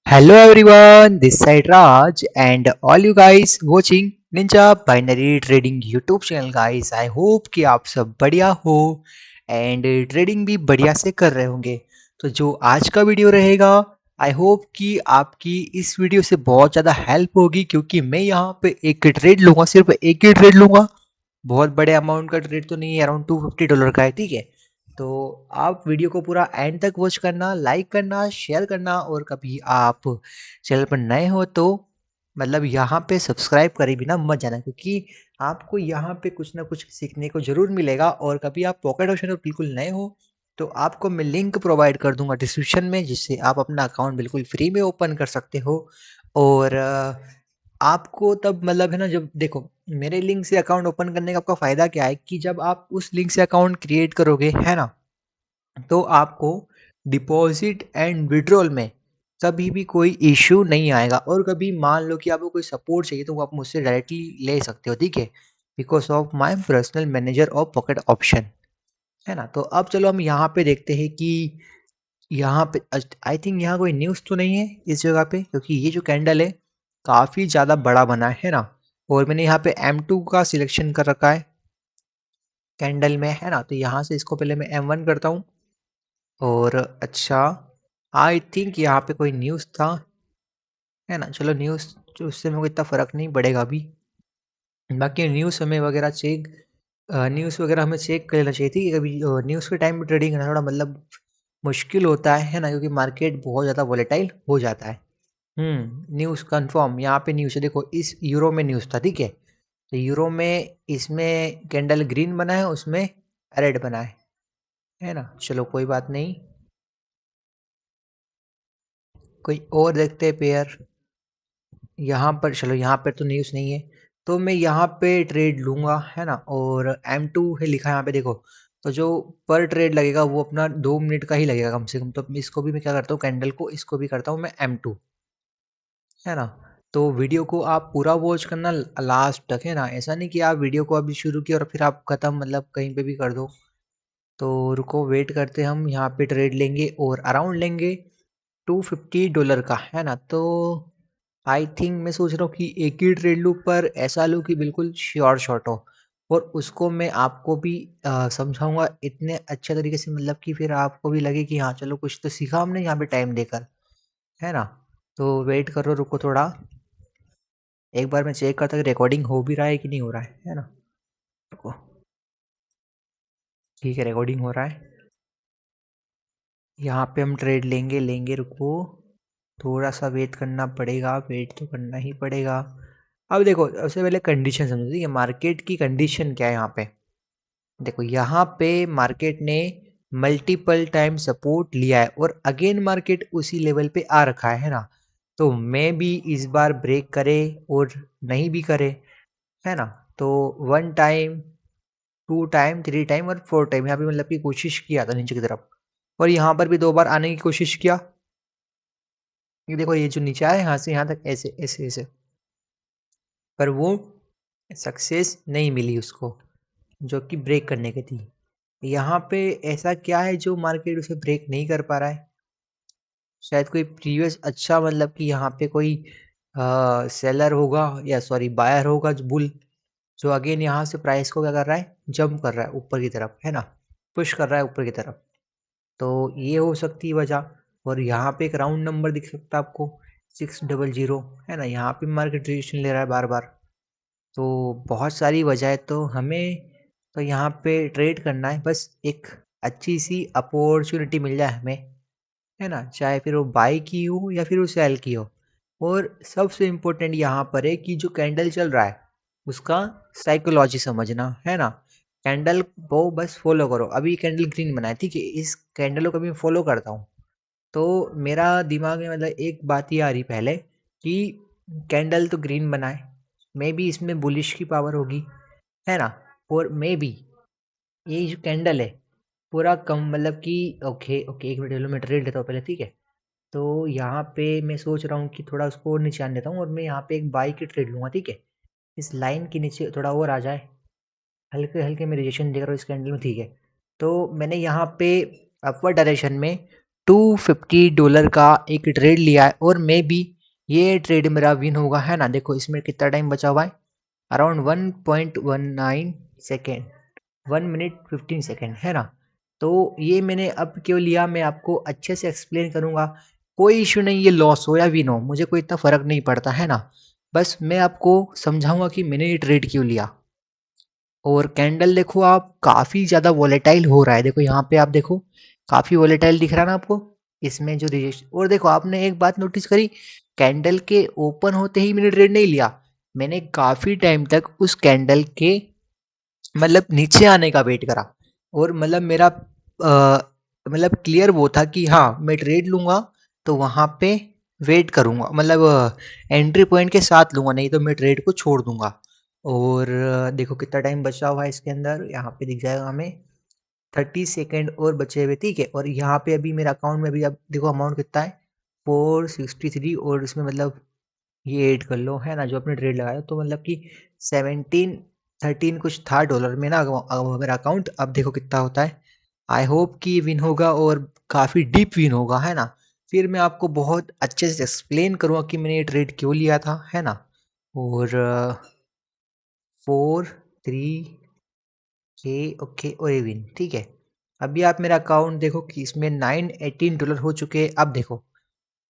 Hello everyone, this side Raj and all you guys watching Ninja Binary Trading YouTube channel guys. I hope कि आप सब बढ़िया हो and trading भी बढ़िया से कर रहे होंगे। तो जो आज का वीडियो रहेगा आई होप कि आपकी इस वीडियो से बहुत ज़्यादा हेल्प होगी क्योंकि मैं यहाँ पे एक ट्रेड लूँगा, सिर्फ एक ही ट्रेड लूँगा। बहुत बड़े अमाउंट का ट्रेड तो नहीं है, अराउंड $250 का है, ठीक है। तो आप वीडियो को पूरा एंड तक वॉच करना, लाइक करना, शेयर करना और कभी आप चैनल पर नए हो तो मतलब यहाँ पे सब्सक्राइब करे बिना मत जाना क्योंकि आपको यहाँ पे कुछ ना कुछ सीखने को ज़रूर मिलेगा। और कभी आप पॉकेट ऑप्शन में बिल्कुल नए हो तो आपको मैं लिंक प्रोवाइड कर दूंगा डिस्क्रिप्शन में, जिससे आप अपना अकाउंट बिल्कुल फ्री में ओपन कर सकते हो। और आपको तब मतलब है ना, जब देखो मेरे लिंक से अकाउंट ओपन करने का आपका फ़ायदा क्या है कि जब आप उस लिंक से अकाउंट क्रिएट करोगे है ना, तो आपको डिपॉजिट एंड विड्रॉल में कभी भी कोई इश्यू नहीं आएगा। और कभी मान लो कि आपको कोई सपोर्ट चाहिए तो वो आप मुझसे डायरेक्टली ले सकते हो, ठीक है। Because of my personal manager of pocket option, है ना। तो अब चलो हम यहाँ पे देखते हैं कि यहाँ पे आई थिंक यहाँ कोई न्यूज़ तो नहीं है इस जगह पे, क्योंकि ये जो कैंडल है काफ़ी ज़्यादा बड़ा बना है ना। और मैंने यहाँ पे M2 का सिलेक्शन कर रखा है कैंडल में, है ना। तो यहाँ से इसको पहले मैं M1 करता हूँ। और अच्छा, आई थिंक यहाँ पे कोई न्यूज़ था, है ना। चलो न्यूज़ जो, उससे मेरे को इतना फ़र्क नहीं पड़ेगा अभी। बाकी न्यूज़ हमें वगैरह चेक न्यूज़ वगैरह हमें चेक कर लेना चाहिए थी कि कभी न्यूज़ के टाइम में ट्रेडिंग करना थोड़ा मतलब मुश्किल होता है ना, क्योंकि मार्केट बहुत ज़्यादा वॉलेटाइल हो जाता है। न्यूज़ कंफर्म, यहाँ पे न्यूज़ है, देखो इस यूरो में न्यूज़ था, ठीक है। तो यूरो में इसमें कैंडल ग्रीन बना है, उसमें रेड बना है ना। चलो कोई बात नहीं, कोई और देखते हैं पेयर। यहाँ पर चलो, यहाँ पर तो न्यूज़ नहीं है, तो मैं यहाँ पे ट्रेड लूँगा, है ना। और M2 है लिखा है यहाँ पे, देखो। तो जो पर ट्रेड लगेगा वो अपना 2 मिनट का ही लगेगा कम से कम। तो इसको भी मैं क्या करता हूँ, कैंडल को इसको भी करता हूँ मैं M2, है ना। तो वीडियो को आप पूरा वॉच करना लास्ट तक, है ना। ऐसा नहीं कि आप वीडियो को अभी शुरू किया और फिर आप ख़त्म मतलब कहीं पे भी कर दो। तो रुको, वेट करते हम, यहाँ पे ट्रेड लेंगे और अराउंड लेंगे $250 का, है ना। तो आई थिंक मैं सोच रहा हूँ कि एक ही ट्रेड लूँ, पर ऐसा लूँ कि बिल्कुल श्योर शॉट हो। और उसको मैं आपको भी समझाऊंगा इतने अच्छे तरीके से, मतलब कि फिर आपको भी लगे कि हाँ चलो कुछ तो सीखा हमने यहाँ पे टाइम देकर, है ना। तो वेट करो, रुको थोड़ा, एक बार मैं चेक करता हूँ कि रिकॉर्डिंग हो भी रहा है कि नहीं हो रहा है ना। रुको, ठीक है, रिकॉर्डिंग हो रहा है। यहाँ पे हम ट्रेड लेंगे लेंगे, रुको थोड़ा सा वेट करना पड़ेगा, वेट तो करना ही पड़ेगा। अब देखो सबसे पहले कंडीशन समझो, ठीक है, मार्केट की कंडीशन क्या है यहाँ पे। देखो यहाँ पे मार्केट ने मल्टीपल टाइम सपोर्ट लिया है और अगेन मार्केट उसी लेवल पे आ रखा है ना। तो मैं भी इस बार ब्रेक करे और नहीं भी करे, है ना। तो 1 टाइम, 2 टाइम, 3 टाइम और 4 टाइम यहाँ पे मतलब की कोशिश किया था नीचे की तरफ। और यहाँ पर भी 2 बार आने की कोशिश किया। ये देखो ये जो नीचे आया यहाँ से यहाँ तक, ऐसे ऐसे ऐसे, पर वो सक्सेस नहीं मिली उसको, जो कि ब्रेक करने की थी। यहाँ पे ऐसा क्या है जो मार्केट उसे ब्रेक नहीं कर पा रहा है। शायद कोई प्रीवियस अच्छा मतलब कि यहाँ पे कोई सेलर होगा या सॉरी बायर होगा, जो बुल, जो अगेन यहाँ से प्राइस को क्या कर रहा है, जंप कर रहा है ऊपर की तरफ, है ना, पुश कर रहा है ऊपर की तरफ। तो ये हो सकती है वजह। और यहाँ पे एक राउंड नंबर दिख सकता है आपको, 600, है ना। यहाँ पे मार्केट रिएक्शन ले रहा है बार बार। तो बहुत सारी वजह है, तो हमें तो यहाँ पे ट्रेड करना है, बस एक अच्छी सी अपॉर्चुनिटी मिल जाए हमें, है ना। चाहे फिर वो बाई की हो या फिर वो सेल की हो। और सबसे इम्पोर्टेंट यहाँ पर है कि जो कैंडल चल रहा है उसका साइकोलॉजी समझना, है ना। कैंडल को बस फॉलो करो। अभी कैंडल ग्रीन बना है, ठीक है, इस कैंडल को कभी मैं फॉलो करता हूँ तो मेरा दिमाग में मतलब एक बात ही आ रही पहले कि कैंडल तो ग्रीन बना है, मे बी इसमें बुलिश की पावर होगी, है ना। और मे बी ये जो कैंडल है पूरा कम मतलब कि ओके ओके, एक मिनट लो, मैं ट्रेड लेता हूँ पहले, ठीक है। तो यहाँ पे मैं सोच रहा हूँ कि थोड़ा उसको और नीचे आने देता हूँ और मैं यहाँ पे एक बाई की ट्रेड लूँगा, ठीक है। इस लाइन के नीचे थोड़ा और आ जाए, हल्के हल्के मैं रिजेक्शन देख रहा हूँ इस कैंडल में, ठीक है। तो मैंने यहाँ पे अपवर डायरेक्शन में $250 का एक ट्रेड लिया है और मे बी ये ट्रेड मेरा विन होगा, है ना। देखो इसमें कितना टाइम बचा हुआ है, अराउंड 1.19 सेकेंड, 1 मिनट 15 सेकेंड, है ना। तो ये मैंने अब क्यों लिया मैं आपको अच्छे से एक्सप्लेन करूंगा। कोई इशू नहीं, ये लॉस हो या विन हो मुझे कोई इतना फर्क नहीं पड़ता, है ना। बस मैं आपको समझाऊंगा कि मैंने ये ट्रेड क्यों लिया। और कैंडल देखो आप, काफ़ी ज़्यादा वॉलेटाइल हो रहा है। देखो यहाँ पे आप देखो, काफ़ी वॉलेटाइल दिख रहा है ना आपको इसमें जो रजिस्टर। और देखो आपने एक बात नोटिस करी, कैंडल के ओपन होते ही मैंने ट्रेड नहीं लिया, मैंने काफ़ी टाइम तक उस कैंडल के मतलब नीचे आने का वेट करा। और मतलब मेरा मतलब क्लियर वो था कि हाँ मैं ट्रेड लूँगा तो वहाँ पे वेट करूँगा, मतलब एंट्री पॉइंट के साथ लूँगा, नहीं तो मैं ट्रेड को छोड़ दूँगा। और देखो कितना टाइम बचा हुआ है इसके अंदर, यहाँ पे दिख जाएगा हमें 30 सेकेंड और बचे हुए, ठीक है। और यहाँ पे अभी मेरा अकाउंट में अभी अब देखो अमाउंट कितना है, 463। और इसमें मतलब ये ऐड कर लो, है ना, जो आपने ट्रेड लगाया तो मतलब कि 17-13 कुछ था डॉलर में ना मेरा अकाउंट। अब देखो कितना होता है। आई होप कि विन होगा और काफ़ी डीप विन होगा, है ना। फिर मैं आपको बहुत अच्छे से एक्सप्लेन करूँगा कि मैंने ये ट्रेड क्यों लिया था, है ना। और 4 3 के ओके और ये विन, ठीक है। अभी आप मेरा अकाउंट देखो कि इसमें $918 हो चुके हैं। अब देखो,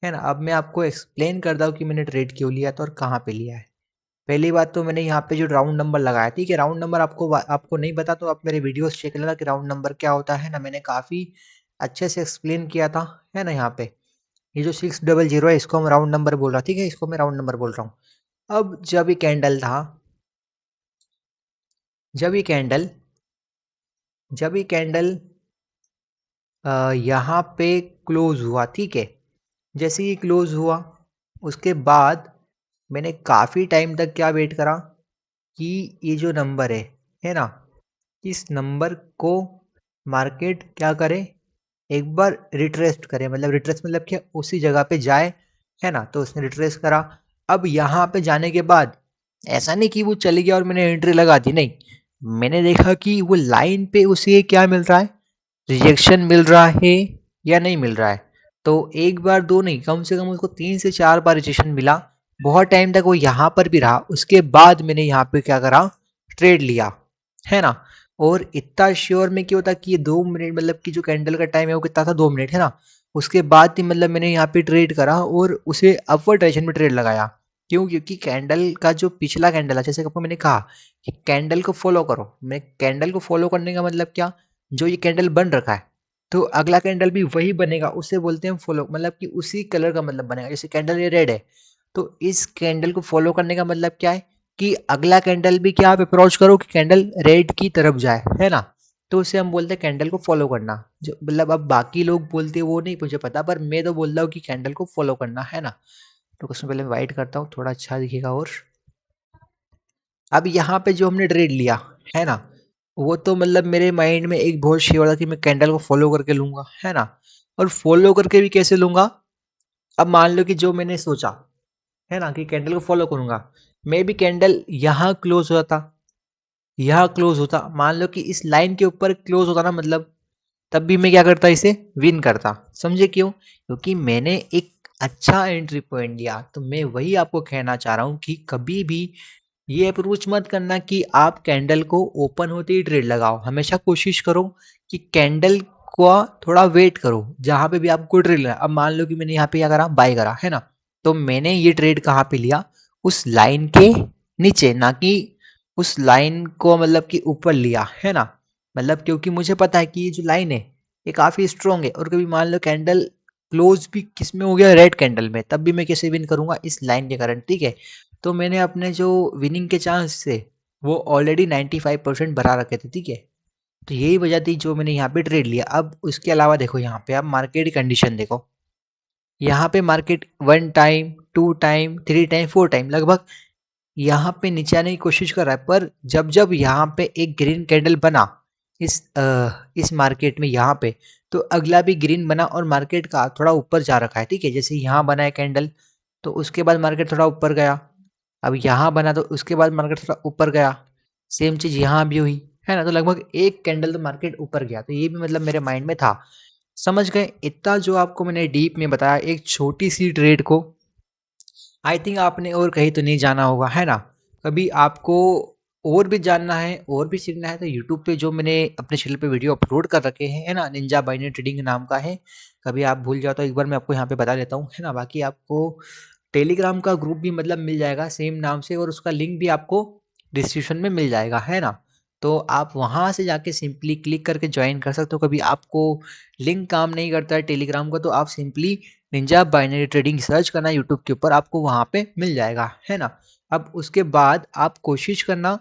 है ना, अब मैं आपको एक्सप्लेन करता हूँ कि मैंने ट्रेड क्यों लिया था और कहाँ पे लिया है। पहली बात तो मैंने यहाँ पे जो राउंड नंबर लगाया, ठीक है। राउंड नंबर आपको नहीं पता तो आप मेरे वीडियोस चेक लेना कि राउंड नंबर क्या होता है ना, मैंने काफ़ी अच्छे से एक्सप्लेन किया था, है ना। यहाँ पे ये जो 600 है इसको हम राउंड नंबर बोल रहा, ठीक है, इसको मैं राउंड नंबर बोल रहा हूँ। अब जब ये कैंडल था, जब ये कैंडल जब ये कैंडल यहाँ पे क्लोज हुआ, ठीक है। जैसे ही क्लोज हुआ उसके बाद मैंने काफ़ी टाइम तक क्या वेट करा कि ये जो नंबर है ना, इस नंबर को मार्केट क्या करे, एक बार रिट्रेस्ट करे। मतलब रिट्रेस मतलब क्या, उसी जगह पे जाए, है ना। तो उसने रिट्रेस करा। अब यहाँ पे जाने के बाद ऐसा नहीं कि वो चली गया और मैंने एंट्री लगा दी, नहीं, मैंने देखा कि वो लाइन पे उसे क्या मिल रहा है, रिजेक्शन मिल रहा है या नहीं मिल रहा है। तो एक बार दो नहीं, कम से कम उसको 3 से 4 बार रिजेक्शन मिला। बहुत टाइम तक वो यहाँ पर भी रहा, उसके बाद मैंने यहाँ पे क्या करा, ट्रेड लिया, है ना। और इतना श्योर में क्यों था कि ये 2 मिनट, मतलब कि जो कैंडल का टाइम है वो कितना था, 2 मिनट, है ना। उसके बाद ही मतलब मैंने यहाँ पे ट्रेड करा और उसे अपवर्ड डायरेक्शन में ट्रेड लगाया। क्यों? क्योंकि कैंडल का जो पिछला कैंडल है, जैसे आपको मैंने कहा कि कैंडल को फॉलो करो, मैं कैंडल को फॉलो करने का मतलब क्या, जो ये कैंडल बन रखा है तो अगला कैंडल भी वही बनेगा, उसे बोलते हैं फॉलो, मतलब कि उसी कलर का मतलब बनेगा। जैसे कैंडल ये रेड है तो इस कैंडल को फॉलो करने का मतलब क्या है कि अगला कैंडल भी क्या आप अप्रोच करो कि कैंडल रेड की तरफ जाए, है ना। तो उसे हम बोलते हैं कैंडल को फॉलो करना। जो मतलब अब बाकी लोग बोलते हैं वो नहीं मुझे पता, पर मैं तो बोल रहा हूँ कि कैंडल को फॉलो करना, है ना। तो उसमें पहले वाइट करता हूँ थोड़ा अच्छा दिखेगा। और अब यहाँ पे जो हमने ट्रेड लिया, है ना, वो तो मतलब मेरे माइंड में एक बहुत श्योर था कि मैं कैंडल को फॉलो करके लूंगा, है ना। और फॉलो करके भी कैसे लूंगा, अब मान लो कि जो मैंने सोचा, है ना, कि कैंडल को फॉलो करूंगा, मे बी कैंडल यहाँ क्लोज होता, यहाँ क्लोज होता, मान लो कि इस लाइन के ऊपर क्लोज होता ना, मतलब तब भी मैं क्या करता, इसे विन करता। समझे क्यों? क्योंकि मैंने एक अच्छा एंट्री पॉइंट दिया। तो मैं वही आपको कहना चाह रहा हूँ कि कभी भी ये अप्रोच मत करना कि आप कैंडल को ओपन होते ही ट्रेड लगाओ। हमेशा कोशिश करो कि कैंडल को थोड़ा वेट करो जहां पे भी आपको ट्रेड लेना। अब मान लो कि मैंने यहाँ पे क्या करा, बाय करा, है ना। तो मैंने ये ट्रेड कहाँ पे लिया, उस लाइन के नीचे, ना कि उस लाइन को मतलब कि ऊपर लिया, है ना। मतलब क्योंकि मुझे पता है कि ये जो लाइन है ये काफी स्ट्रॉन्ग है, और कभी मान लो कैंडल क्लोज भी किस में हो गया, रेड कैंडल में, तब भी मैं कैसे विन करूंगा, इस लाइन के कारण, ठीक है। तो मैंने अपने जो विनिंग के चांस थे वो ऑलरेडी 95% बढ़ा रखे थे, ठीक है। तो यही वजह थी जो मैंने यहाँ पे ट्रेड लिया। अब उसके अलावा देखो यहाँ पे आप मार्केट कंडीशन देखो, यहाँ पे market 1 time 2 time 3 time 4 time लगभग यहाँ पे नीचे आने की कोशिश कर रहा है। पर जब जब यहाँ पे एक ग्रीन कैंडल बना इस मार्केट में यहाँ पे, तो अगला भी ग्रीन बना और मार्केट का थोड़ा ऊपर जा रखा है, ठीक है। जैसे यहाँ बना है कैंडल तो उसके बाद मार्केट थोड़ा ऊपर गया, अब यहाँ बना तो उसके बाद मार्केट थोड़ा ऊपर गया, सेम चीज यहाँ भी हुई, है ना। तो लगभग एक कैंडल तो मार्केट ऊपर गया, तो ये भी मतलब मेरे माइंड में था समझ गए? इतना जो आपको मैंने डीप में बताया एक छोटी सी ट्रेड को, आई थिंक आपने और कहीं तो नहीं जाना होगा, है ना? कभी आपको और भी जानना है और भी सीखना है तो यूट्यूब पे जो मैंने अपने चैनल पे वीडियो अपलोड कर रखे हैं, है ना? निंजा बाइनरी ट्रेडिंग नाम का है। कभी आप भूल जाओ तो एक बार मैं आपको यहाँ पे बता देता हूँ, है ना? बाकी आपको टेलीग्राम का ग्रुप भी मतलब मिल जाएगा सेम नाम से, और उसका लिंक भी आपको डिस्क्रिप्शन में मिल जाएगा, है ना? तो आप वहाँ से जाके सिंपली क्लिक करके ज्वाइन कर सकते हो। कभी आपको लिंक काम नहीं करता है टेलीग्राम का तो आप simply Ninja binary trading search करना यूट्यूब के ऊपर, आपको वहाँ पे मिल जाएगा, है ना? अब उसके बाद आप कोशिश करना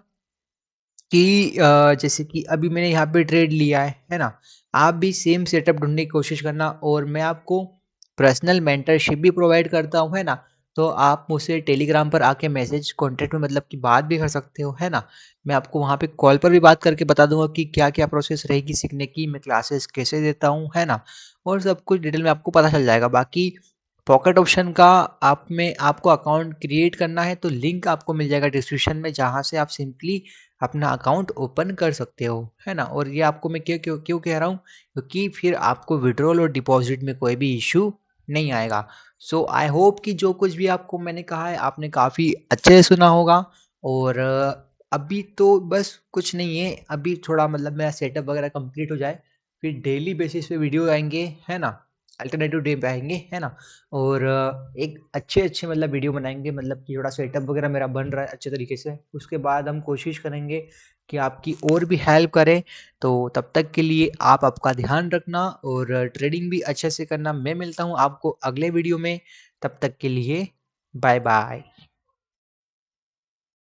कि जैसे कि अभी मैंने यहाँ पे ट्रेड लिया है ना? आप भी सेम सेटअप ढूँढने की कोशिश करना, और मैं आपको पर्सनल मेंटरशिप भी प्रोवाइड करता हूँ, है ना? तो आप मुझसे टेलीग्राम पर आके मैसेज कॉन्टैक्ट में मतलब कि बात भी कर सकते हो, है ना? मैं आपको वहाँ पे कॉल पर भी बात करके बता दूँगा कि क्या-क्या प्रोसेस रहेगी सीखने की, मैं क्लासेस कैसे देता हूँ, है ना? और सब कुछ डिटेल में आपको पता चल जाएगा। बाकी पॉकेट ऑप्शन का आप में आपको अकाउंट क्रिएट करना है तो लिंक आपको मिल जाएगा डिस्क्रिप्शन में, जहाँ से आप सिंपली अपना अकाउंट ओपन कर सकते हो, है ना? और ये आपको मैं क्यों क्यों क्यों कह रहा हूँ, क्योंकि फिर आपको विड्रॉल और डिपॉजिट में कोई भी इश्यू नहीं आएगा। सो आई होप कि जो कुछ भी आपको मैंने कहा है आपने काफ़ी अच्छे से सुना होगा। और अभी तो बस कुछ नहीं है, अभी थोड़ा मतलब मेरा सेटअप वगैरह कंप्लीट हो जाए, फिर डेली बेसिस पे वीडियो आएँगे, है ना? अल्टरनेटिव डे पे आएँगे, है ना? और एक अच्छे-अच्छे मतलब वीडियो बनाएँगे, मतलब कि थोड़ा सेटअप वगैरह मेरा बन रहा है अच्छे तरीके से। उसके बाद हम कोशिश करेंगे कि आपकी और भी हेल्प करें। तो तब तक के लिए आप आपका ध्यान रखना और ट्रेडिंग भी अच्छे से करना। मैं मिलता हूँ आपको अगले वीडियो में, तब तक के लिए बाय-बाय।